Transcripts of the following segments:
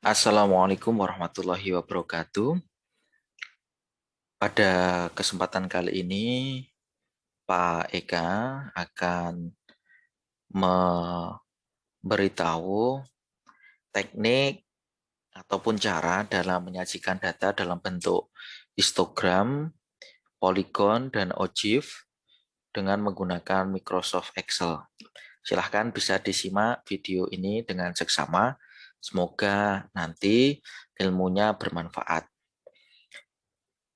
Assalamualaikum warahmatullahi wabarakatuh. Pada kesempatan kali ini, Pak Eka akan memberitahu teknik ataupun cara dalam menyajikan data dalam bentuk histogram, polygon, dan OGIF dengan menggunakan Microsoft Excel. Silahkan bisa disimak video ini dengan seksama. Semoga nanti ilmunya bermanfaat.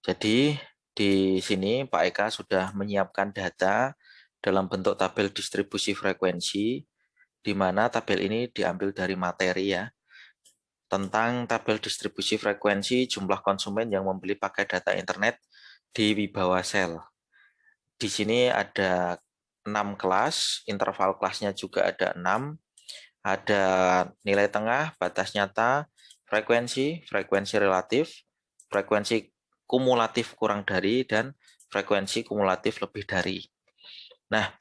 Jadi di sini Pak Eka sudah menyiapkan data dalam bentuk tabel distribusi frekuensi, di mana tabel ini diambil dari materi ya, tentang tabel distribusi frekuensi jumlah konsumen yang membeli pakai data internet di Wibawa Sel. Di sini ada 6 kelas, interval kelasnya juga ada 6, ada nilai tengah, batas nyata, frekuensi relatif, frekuensi kumulatif kurang dari, dan frekuensi kumulatif lebih dari. Nah,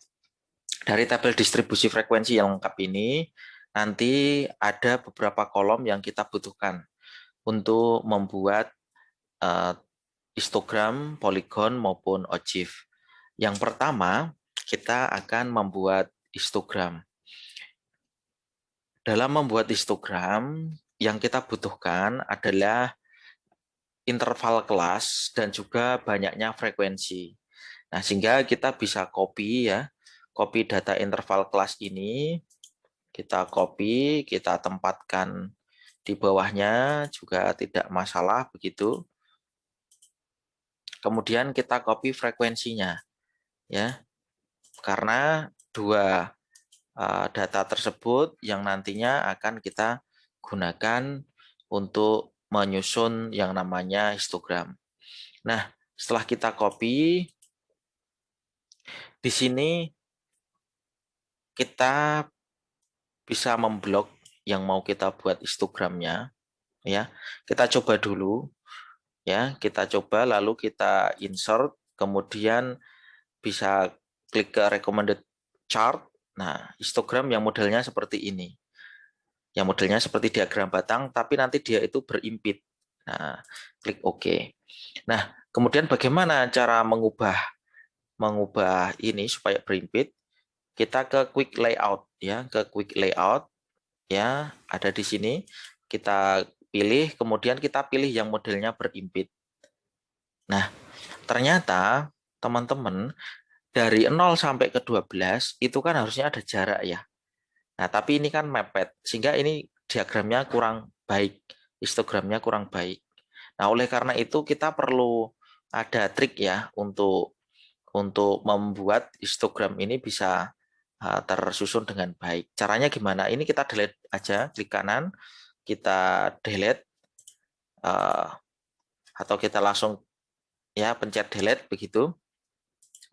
dari tabel distribusi frekuensi yang lengkap ini, nanti ada beberapa kolom yang kita butuhkan untuk membuat uh, histogram, polygon, maupun OGIF. Yang pertama, kita akan membuat histogram. Dalam membuat histogram, yang kita butuhkan adalah interval kelas dan juga banyaknya frekuensi. Nah, sehingga kita bisa copy ya, copy data interval kelas ini, kita copy, kita tempatkan di bawahnya juga tidak masalah begitu. Kemudian kita copy frekuensinya ya, karena dua data tersebut yang nantinya akan kita gunakan untuk menyusun yang namanya histogram. Nah, setelah kita copy, di sini kita bisa memblok yang mau kita buat histogramnya, ya. Kita coba dulu, ya. Kita coba lalu kita insert, kemudian bisa klik ke recommended chart. Nah, histogram yang modelnya seperti ini. Yang modelnya seperti diagram batang, tapi nanti dia itu berimpit. Nah, klik OK. Nah, kemudian bagaimana cara mengubah ini supaya berimpit? Kita ke quick layout ya, ke quick layout ya, ada di sini. Kita pilih, kemudian kita pilih yang modelnya berimpit. Nah, ternyata teman-teman dari 0 sampai ke 12 itu kan harusnya ada jarak ya. Nah, tapi ini kan mepet, sehingga ini diagramnya kurang baik, histogramnya kurang baik. Nah, oleh karena itu kita perlu ada trik ya untuk membuat histogram ini bisa tersusun dengan baik. Caranya gimana? Ini kita delete aja, klik kanan, kita delete atau kita langsung ya pencet delete begitu.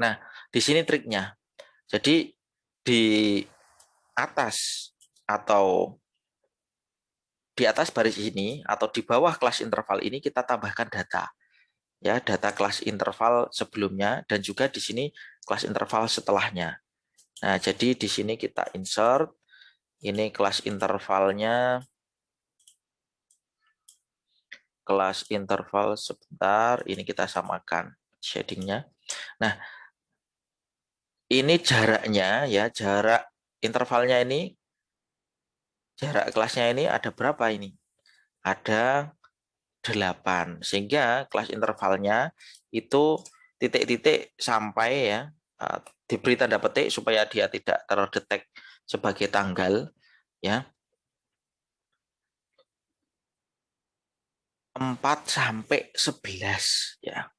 Nah, di sini triknya. Jadi di atas atau di atas baris ini atau di bawah kelas interval ini kita tambahkan data. Ya, data kelas interval sebelumnya dan juga di sini kelas interval setelahnya. Nah, jadi di sini kita insert ini kelas intervalnya, kelas interval sebentar, ini kita samakan shadingnya. Nah, ini jaraknya ya, jarak intervalnya ini, jarak kelasnya ini ada berapa ini? Ada 8. Sehingga kelas intervalnya itu titik-titik sampai ya, diberi tanda petik supaya dia tidak terdetek sebagai tanggal ya. 4 sampai 11 ya.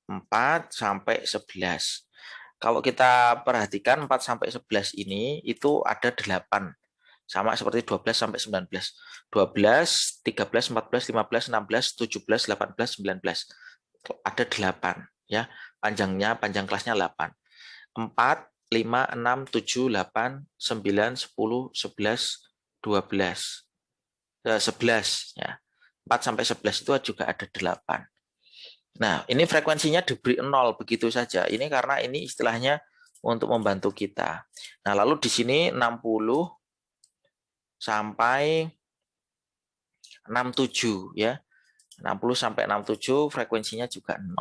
4 sampai 11. Kalau kita perhatikan 4 sampai 11 ini itu ada 8. Sama seperti 12 sampai 19. 12, 13, 14, 15, 16, 17, 18, 19. Ada 8 ya. Panjang kelasnya 8. 4, 5, 6, 7, 8, 9, 10, 11, 12. 11 ya. 4 sampai 11 itu juga ada 8. Nah, ini frekuensinya diberi 0 begitu saja. Ini karena ini istilahnya untuk membantu kita. Nah, lalu di sini 60 sampai 67 ya. 60 sampai 67 frekuensinya juga 0.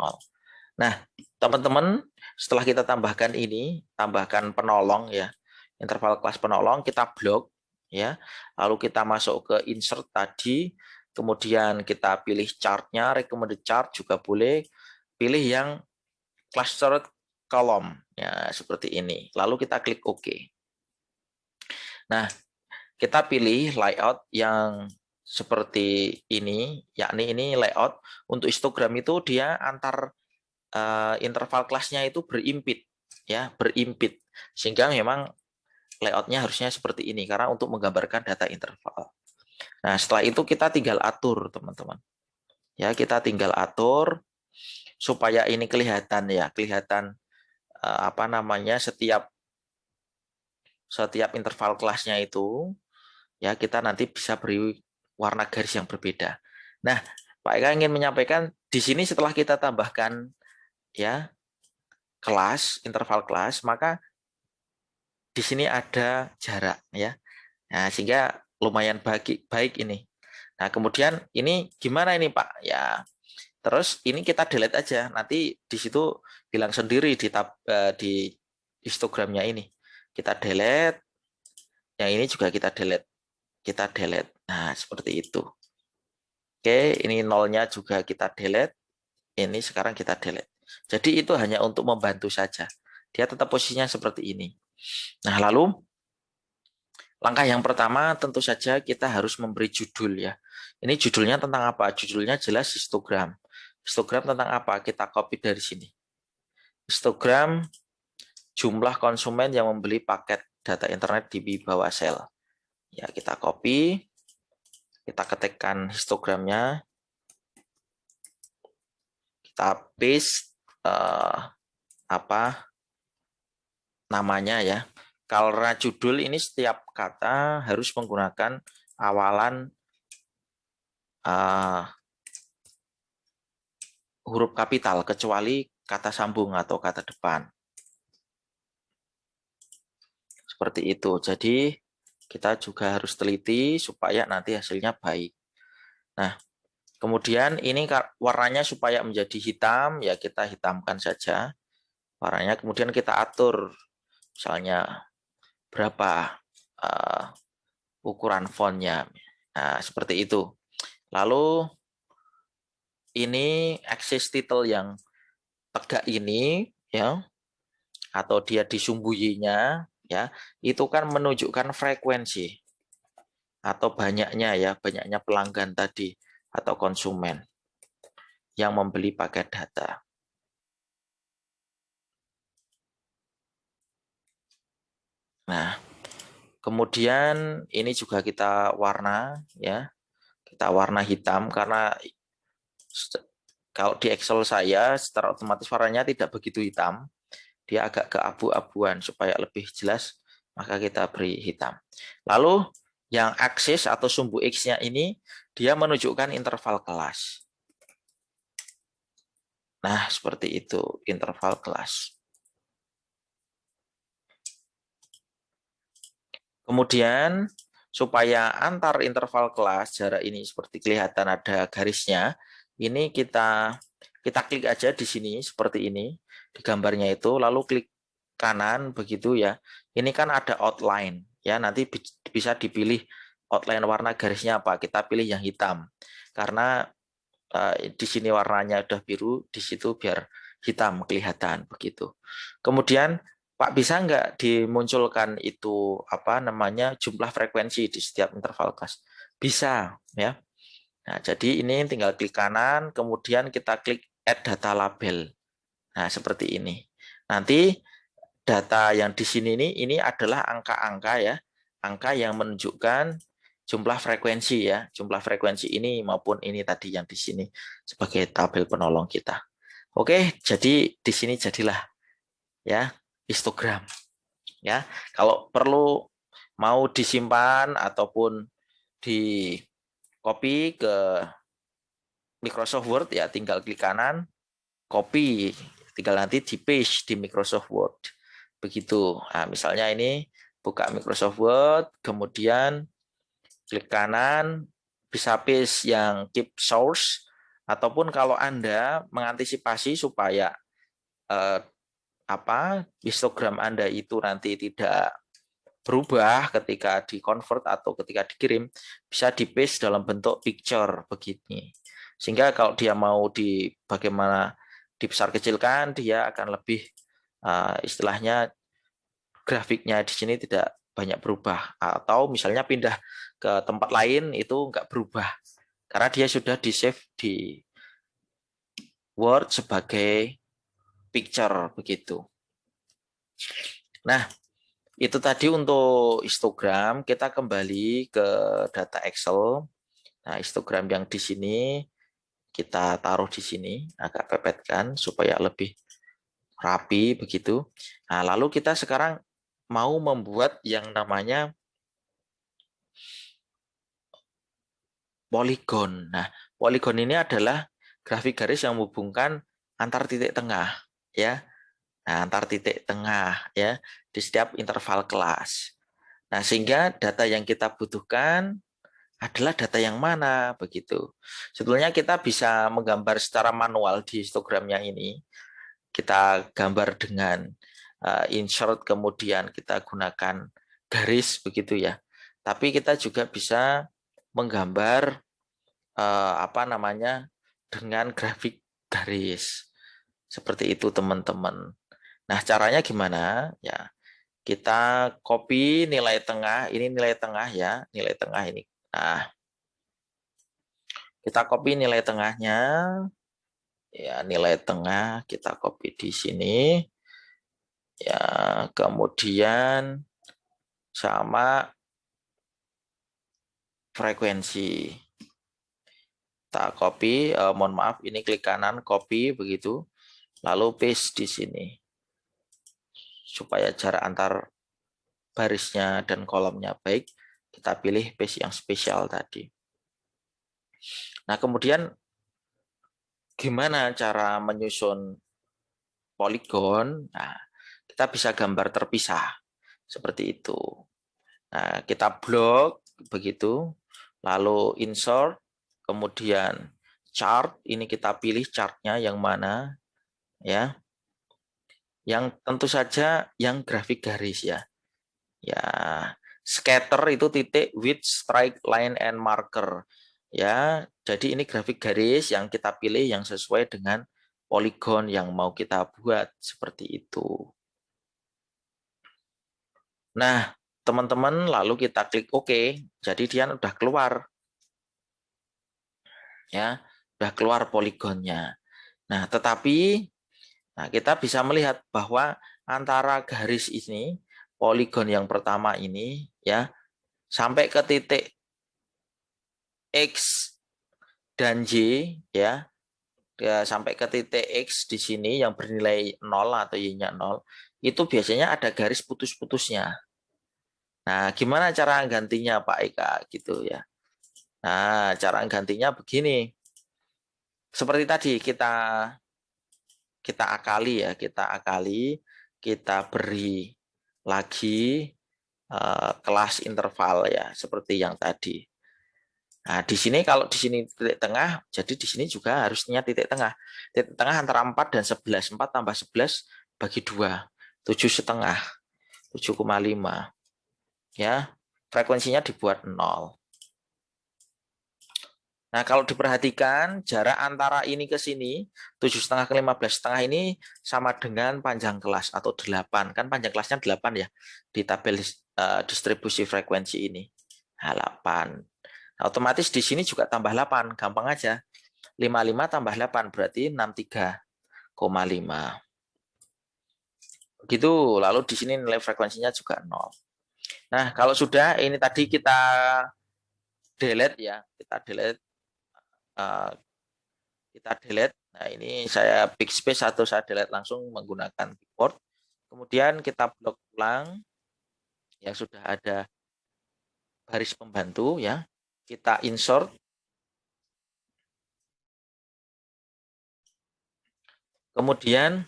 Nah, teman-teman, setelah kita tambahkan ini, tambahkan penolong ya, interval kelas penolong, kita blok ya. Lalu kita masuk ke insert tadi, kemudian kita pilih chartnya, recommended chart juga boleh, pilih yang clustered column ya, seperti ini. Lalu kita klik OK. Nah, kita pilih layout yang seperti ini, yakni ini layout untuk histogram itu dia antar interval kelasnya itu berimpit ya, berimpit, sehingga memang layoutnya harusnya seperti ini karena untuk menggambarkan data interval. Nah, setelah itu kita tinggal atur, teman-teman. Ya, kita tinggal atur supaya ini kelihatan ya, kelihatan apa namanya setiap interval kelasnya itu ya, kita nanti bisa beri warna garis yang berbeda. Nah, Pak Eka ingin menyampaikan di sini setelah kita tambahkan ya kelas, interval kelas, maka di sini ada jarak ya. Nah, sehingga lumayan baik ini. Nah, kemudian ini gimana ini Pak? Ya, terus ini kita delete aja. Nanti di situ bilang sendiri di histogramnya ini. Kita delete. Yang ini juga kita delete. Kita delete. Nah, seperti itu. Oke, ini nolnya juga kita delete. Ini sekarang kita delete. Jadi itu hanya untuk membantu saja. Dia tetap posisinya seperti ini. Nah, lalu langkah yang pertama tentu saja kita harus memberi judul ya. Ini judulnya tentang apa? Judulnya jelas histogram. Histogram tentang apa? Kita copy dari sini. Histogram jumlah konsumen yang membeli paket data internet di bawah sel. Ya, kita copy. Kita ketikkan histogramnya. Kita paste apa namanya ya. Karena judul ini setiap kata harus menggunakan awalan huruf kapital kecuali kata sambung atau kata depan. Seperti itu. Jadi kita juga harus teliti supaya nanti hasilnya baik. Nah, kemudian ini warnanya supaya menjadi hitam, ya kita hitamkan saja warnanya. Kemudian kita atur misalnya berapa ukuran fontnya. Nah, seperti itu. Lalu ini axis title yang tegak ini ya, atau dia disembunyinya ya, itu kan menunjukkan frekuensi atau banyaknya pelanggan tadi atau konsumen yang membeli paket data. Nah, kemudian ini juga kita warna ya. Kita warna hitam karena kalau di Excel saya secara otomatis warnanya tidak begitu hitam. Dia agak keabu-abuan supaya lebih jelas, maka kita beri hitam. Lalu yang aksis atau sumbu X-nya ini dia menunjukkan interval kelas. Nah, seperti itu interval kelas. Kemudian supaya antar interval kelas jarak ini seperti kelihatan ada garisnya, ini kita klik aja di sini seperti ini di gambarnya itu, lalu klik kanan begitu ya. Ini kan ada outline ya, nanti bisa dipilih outline warna garisnya apa. Kita pilih yang hitam karena di sini warnanya udah biru, di situ biar hitam kelihatan begitu. Kemudian Pak, bisa nggak dimunculkan itu apa namanya jumlah frekuensi di setiap interval kelas? Bisa ya. Nah, jadi ini tinggal klik kanan, kemudian kita klik add data label. Nah, seperti ini. Nanti data yang di sini ini adalah angka-angka ya, angka yang menunjukkan jumlah frekuensi ya, jumlah frekuensi ini maupun ini tadi yang di sini sebagai tabel penolong kita. Oke, jadi di sini jadilah ya histogram ya. Kalau perlu mau disimpan ataupun di copy ke Microsoft Word ya tinggal klik kanan, copy, tinggal nanti di paste di Microsoft Word. Begitu. Nah, misalnya ini buka Microsoft Word, kemudian klik kanan, bisa paste yang keep source, ataupun kalau Anda mengantisipasi supaya histogram Anda itu nanti tidak berubah ketika di-convert atau ketika dikirim, bisa di-paste dalam bentuk picture begini. Sehingga kalau dia mau bagaimana dibesar kecilkan, dia akan lebih istilahnya grafiknya di sini tidak banyak berubah. Atau misalnya pindah ke tempat lain itu nggak berubah. Karena dia sudah di-save di Word sebagai picture begitu. Nah, itu tadi untuk histogram. Kita kembali ke data Excel. Nah, histogram yang di sini kita taruh di sini, agak pepetkan supaya lebih rapi begitu. Nah, lalu kita sekarang mau membuat yang namanya poligon. Nah, poligon ini adalah grafik garis yang menghubungkan antar titik tengah, ya. Nah, antar titik tengah ya di setiap interval kelas. Nah, sehingga data yang kita butuhkan adalah data yang mana begitu. Sebetulnya kita bisa menggambar secara manual di histogramnya ini. Kita gambar dengan insert, kemudian kita gunakan garis begitu ya. Tapi kita juga bisa menggambar dengan grafik garis. Seperti itu teman-teman. Nah, caranya gimana? Ya, kita copy nilai tengah, ini nilai tengah ya, nilai tengah ini. Nah, kita copy nilai tengahnya, ya nilai tengah kita copy di sini, ya kemudian sama frekuensi. Kita copy, mohon maaf, ini klik kanan, copy begitu, lalu paste di sini supaya jarak antar barisnya dan kolomnya baik. Kita pilih paste yang spesial tadi. Nah, kemudian gimana cara menyusun poligon? Nah, kita bisa gambar terpisah seperti itu. Nah, kita blok begitu, lalu insert, kemudian chart. Ini kita pilih chartnya yang mana, ya? Yang tentu saja yang grafik garis ya. Ya, scatter itu titik, width, strike, line, and marker. Ya, jadi ini grafik garis yang kita pilih yang sesuai dengan poligon yang mau kita buat seperti itu. Nah, teman-teman, lalu kita klik OK. Jadi dia udah keluar. Ya, udah keluar poligonnya. Nah, tetapi kita bisa melihat bahwa antara garis ini, poligon yang pertama ini ya, sampai ke titik X dan Y ya, sampai ke titik X di sini yang bernilai 0 atau Y-nya 0, itu biasanya ada garis putus-putusnya. Nah, gimana cara gantinya Pak Eka gitu ya. Nah, cara gantinya begini. Seperti tadi kita akali ya, kita beri lagi kelas interval ya, seperti yang tadi. Nah, di sini kalau di sini titik tengah, jadi di sini juga harusnya titik tengah. Titik tengah antara 4 dan 11. 4 tambah 11 bagi 2. 7,5. 7,5. Ya. Frekuensinya dibuat 0. Nah, kalau diperhatikan jarak antara ini ke sini, 7,5 ke 15,5 ini sama dengan panjang kelas atau 8. Kan panjang kelasnya 8 ya di tabel distribusi frekuensi ini. Nah, 8. Nah, otomatis di sini juga tambah 8, gampang aja. 55 tambah 8 berarti 63,5. Begitu, lalu di sini nilai frekuensinya juga 0. Nah, kalau sudah ini tadi kita delete ya, uh, kita delete. Nah, ini saya backspace atau saya delete langsung menggunakan keyboard. Kemudian kita blok ulang yang sudah ada baris pembantu ya. Kita insert. Kemudian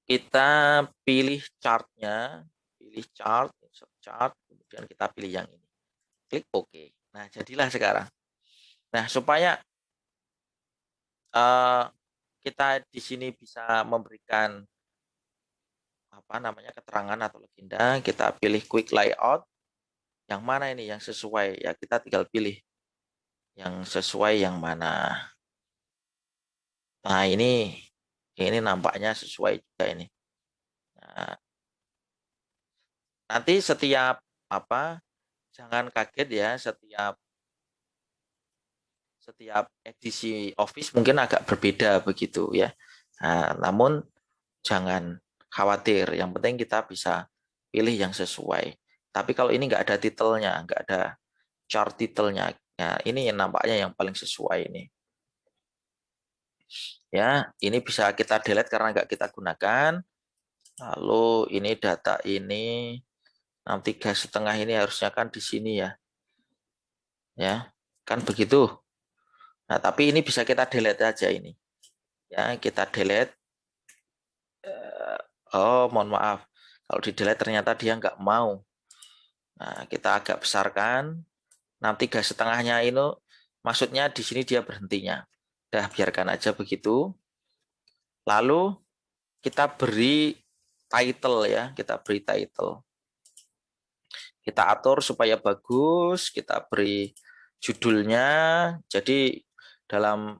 kita pilih chartnya, pilih chart, insert chart, kemudian kita pilih yang ini. Klik OK. Nah, jadilah sekarang. Nah, supaya uh, kita di sini bisa memberikan apa namanya keterangan atau legenda, kita pilih quick layout. Yang mana ini yang sesuai? Ya kita tinggal pilih yang sesuai yang mana. Nah, ini nampaknya sesuai juga ini. Nah, nanti setiap apa jangan kaget ya setiap edisi Office mungkin agak berbeda begitu ya. Nah, namun jangan khawatir, yang penting kita bisa pilih yang sesuai. Tapi kalau ini nggak ada titelnya, nggak ada chart titelnya, nah ini yang nampaknya yang paling sesuai ini. Ya, ini bisa kita delete karena nggak kita gunakan. Lalu ini data ini 63,5 ini harusnya kan di sini ya. Ya, kan begitu. Nah, tapi ini bisa kita delete aja ini. Ya, kita delete. Oh, mohon maaf. Kalau di delete ternyata dia nggak mau. Nah, kita agak besarkan. 63,5-nya ini maksudnya di sini dia berhentinya. Dah biarkan aja begitu. Lalu kita beri title ya, kita beri title. Kita atur supaya bagus, kita beri judulnya. Jadi dalam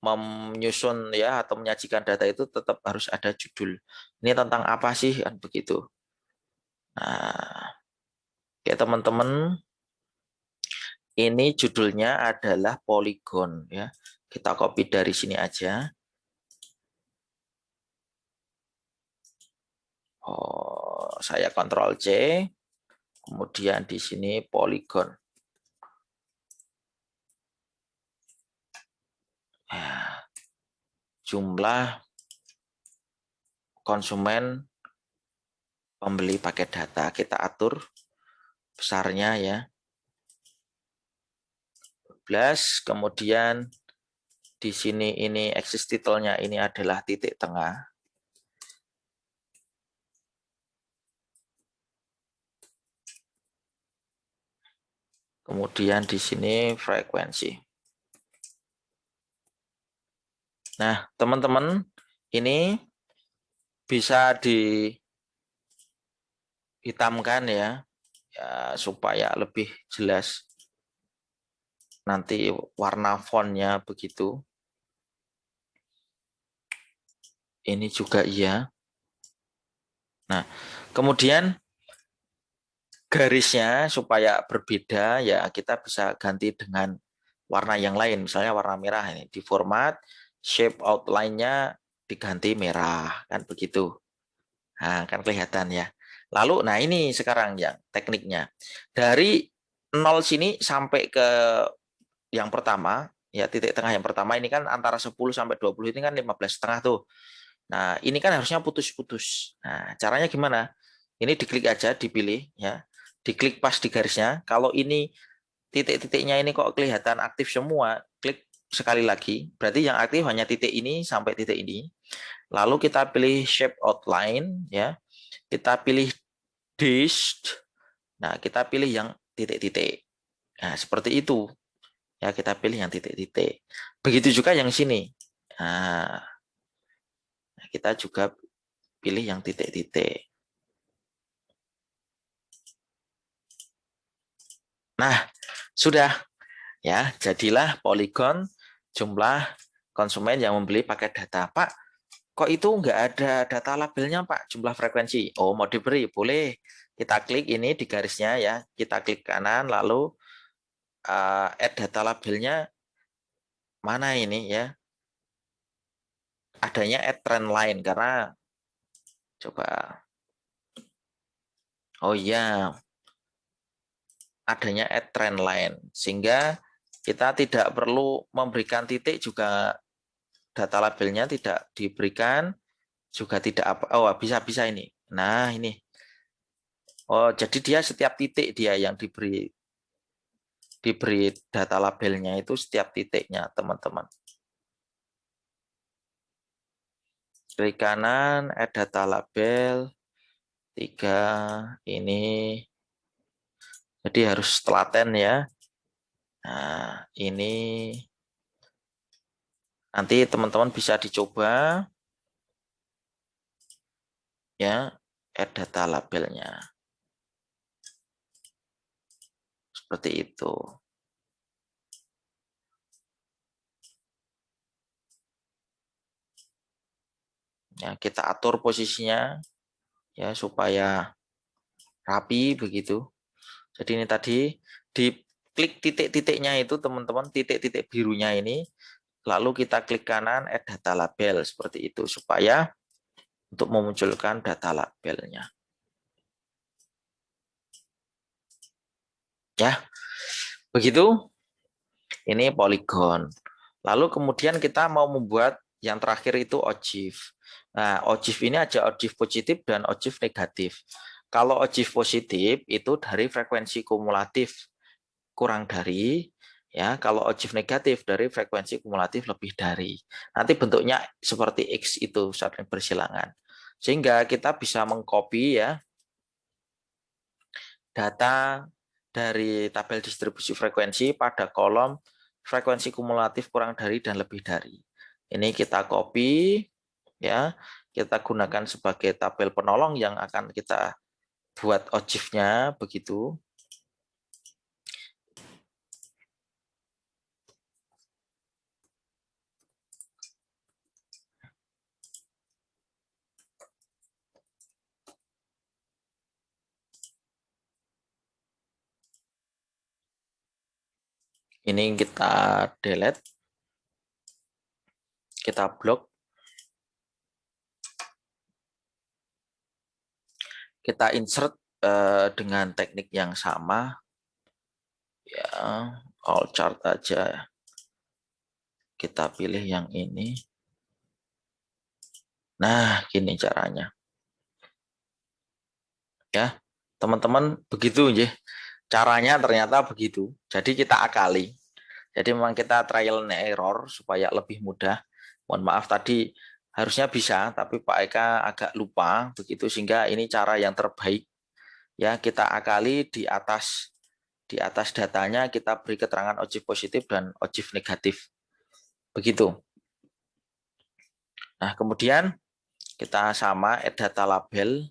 menyusun ya atau menyajikan data itu tetap harus ada judul. Ini tentang apa sih kan begitu. Nah, ya teman-teman, ini judulnya adalah poligon ya. Kita copy dari sini aja. Oh, saya Ctrl C. Kemudian di sini poligon. Ya, jumlah konsumen pembeli paket data kita atur besarnya ya 12, kemudian di sini ini axis titelnya ini adalah titik tengah. Kemudian di sini frekuensi. Nah, teman-teman, ini bisa dihitamkan ya supaya lebih jelas nanti warna fontnya begitu. Ini juga iya. Nah, kemudian garisnya supaya berbeda ya kita bisa ganti dengan warna yang lain, misalnya warna merah ini di format shape outline-nya diganti merah kan begitu. Nah, kan kelihatan ya. Lalu nah ini sekarang yang tekniknya. Dari 0 sini sampai ke yang pertama ya titik tengah yang pertama ini kan antara 10 sampai 20 ini kan 15,5 tuh. Nah, ini kan harusnya putus-putus. Nah, caranya gimana? Ini diklik aja, dipilih ya. Diklik pas di garisnya. Kalau ini titik-titiknya ini kok kelihatan aktif semua, klik sekali lagi. Berarti yang aktif hanya titik ini sampai titik ini. Lalu kita pilih shape outline ya. Kita pilih dist. Nah, kita pilih yang titik-titik. Nah, seperti itu. Ya, kita pilih yang titik-titik. Begitu juga yang sini. Nah, kita juga pilih yang titik-titik. Nah, sudah ya, jadilah poligon jumlah konsumen yang membeli paket data. Pak, kok itu nggak ada data labelnya, Pak, jumlah frekuensi? Oh, mau diberi? Boleh. Kita klik ini di garisnya ya. Kita klik kanan, lalu add data labelnya mana ini ya? Adanya add trend line karena coba. Oh iya, adanya add trend line sehingga kita tidak perlu memberikan titik juga data labelnya tidak diberikan juga tidak apa oh bisa ini nah ini oh jadi dia setiap titik dia yang diberi data labelnya itu setiap titiknya teman-teman. Klik kanan add data label 3 ini jadi harus telaten ya Nah, ini nanti teman-teman bisa dicoba ya, add data labelnya. Seperti itu. Ya, kita atur posisinya ya supaya rapi begitu. Jadi ini tadi di klik titik-titiknya itu teman-teman, titik-titik birunya ini, lalu kita klik kanan add data label seperti itu supaya untuk memunculkan data labelnya. Ya, begitu. Ini polygon. Lalu kemudian kita mau membuat yang terakhir itu OGIF. Nah, OGIF ini ada OGIF positif dan OGIF negatif. Kalau OGIF positif itu dari frekuensi kumulatif kurang dari, ya. Kalau OGIF negatif dari frekuensi kumulatif lebih dari. Nanti bentuknya seperti X itu saling bersilangan. Sehingga kita bisa mengcopy ya data dari tabel distribusi frekuensi pada kolom frekuensi kumulatif kurang dari dan lebih dari. Ini kita copy ya, kita gunakan sebagai tabel penolong yang akan kita buat OGIF-nya begitu. Ini kita delete, kita blok, kita insert dengan teknik yang sama ya, all chart aja. Kita pilih yang ini. Nah, gini caranya. Ya, teman-teman begitu ya. Caranya ternyata begitu. Jadi kita akali. Jadi memang kita trial and error supaya lebih mudah. Mohon maaf tadi harusnya bisa, tapi Pak Eka agak lupa begitu sehingga ini cara yang terbaik. Ya, kita akali di atas datanya kita beri keterangan OGIF positif dan OGIF negatif. Begitu. Nah, kemudian kita sama add data label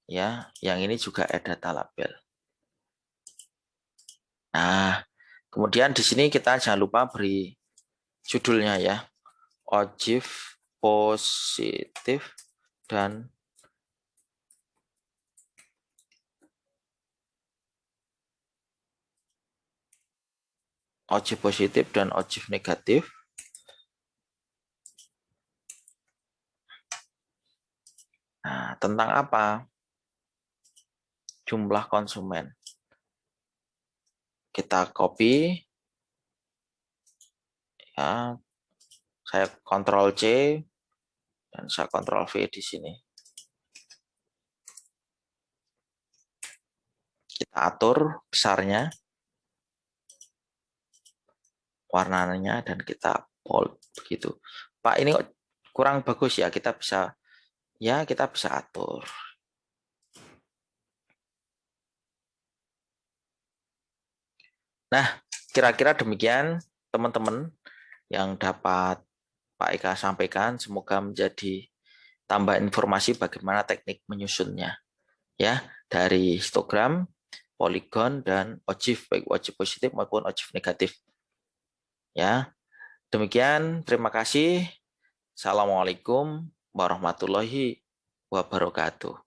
ya, yang ini juga add data label. Nah, kemudian di sini kita jangan lupa beri judulnya ya. OGIF positif dan OGIF positif dan OGIF negatif. Nah, tentang apa? Jumlah konsumen. Kita copy ya. Saya Ctrl C dan saya Ctrl V di sini. Kita atur besarnya, warnanya dan kita bold begitu. Pak, ini kurang bagus ya, kita bisa atur. Nah, kira-kira demikian teman-teman yang dapat Pak Eka sampaikan. Semoga menjadi tambah informasi bagaimana teknik menyusunnya ya, dari histogram, poligon dan OGIF, baik OGIF positif maupun OGIF negatif. Ya, demikian. Terima kasih. Assalamualaikum warahmatullahi wabarakatuh.